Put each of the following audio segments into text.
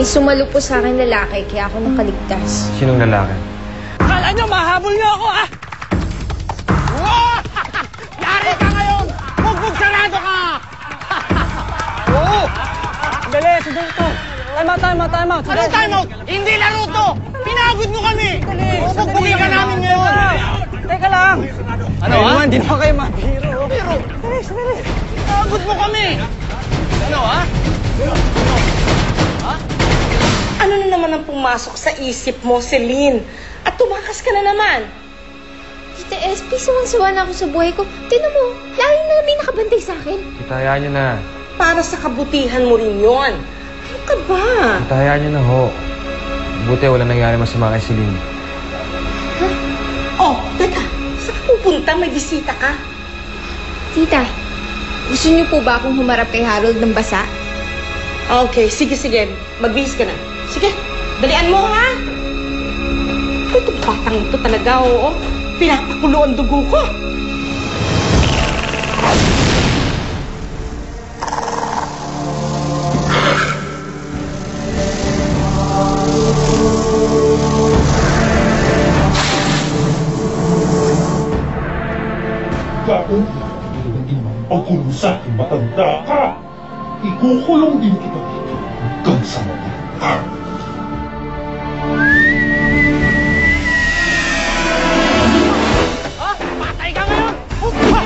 sumalo po sa akin lalaki, kaya ako nakaligtas. Sinong lalaki? Akala nyo, mahabol nyo ako, ah! Wow! Yari ka ngayon! Bugbog sarado ka! Oo! Dali, sundin ito. Time out. Anong time out? Hindi laro to! Pinagod mo kami! Bugbugin ka namin ngayon! Teka lang! Ano, ha? Hindi na kayo mabiro. Biro? Sandali. Pinagod mo kami! Ano, ha? Ano na naman ang pumasok sa isip mo, Celine? At tumakas ka na naman. Tita SP, suwang-suwa na ako sa buhay ko. Tignan mo, lalo na may nakabantay sa akin. Tita, hayaan nyo na. Para sa kabutihan mo rin yon. Ano ka ba? Tita, hayaan nyo na ho. Buti wala nangyari masama kay Celine. Oh, teka. Saan ka pupunta? May bisita ka? Tita, gusto niyo po ba akong humarap kay Harold ng basa? Okay, sige. Magbihis ka na. Sige, dalian mo, ha? Itong batang ito talaga, oo. Pinapakulo ang dugo ko. Gagawin hindi naman pagkulong sa akin matanda ka. Ikukulong din kita dito hanggang sa matanda. Ha? Patay ka ngayon! Pasok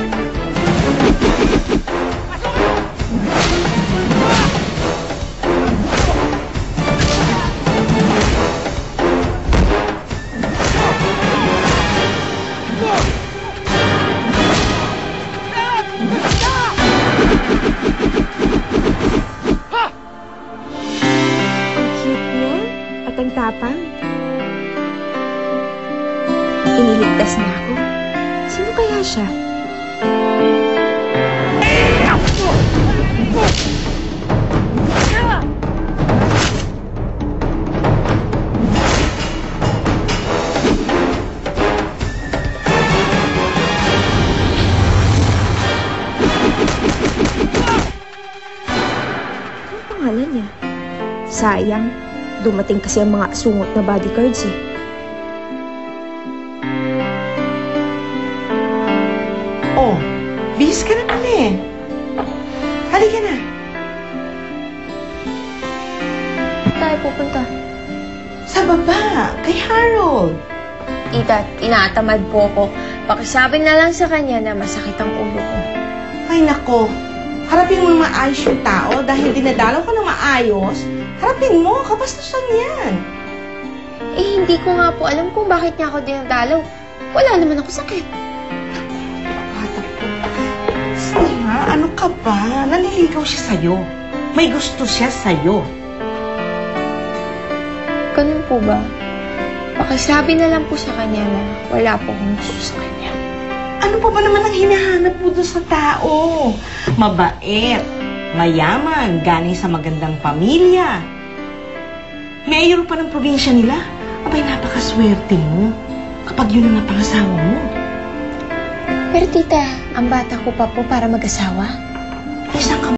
Ang tapang. Iniligtas na ako. Sino kaya siya? Ano pangalan niya? Sayang. Dumating kasi ang mga asungot na bodyguards eh. Oh, bihis ka na kami. Halika na. Tayo pupunta. Sa baba, kay Harold. Tita, tinatamad po ko. Pakisabi na lang sa kanya na masakit ang ulo ko. Ay, nako. Harapin mo maayos yung tao dahil dinadalaw ka na maayos. Harapin mo, kabastusan yan. Eh, hindi ko nga po alam kung bakit niya ako dinadalaw. Wala naman ako sakit. Bata po. Sige nga, ano ka ba? Naliligaw siya sa'yo. May gusto siya sa'yo. Ganun po ba? Pakisabi na lang po sa kanya na wala po akong gusto sa kanya. Ano pa ba naman ang hinahanap mo doon sa tao? Mabait, mayaman, galing sa magandang pamilya. Mayor pa ng probinsya nila. Abay, napakaswerte mo kapag yun ang napangasawa mo. Pero tita, ang bata ko pa po para mag-asawa. Ay, saan ka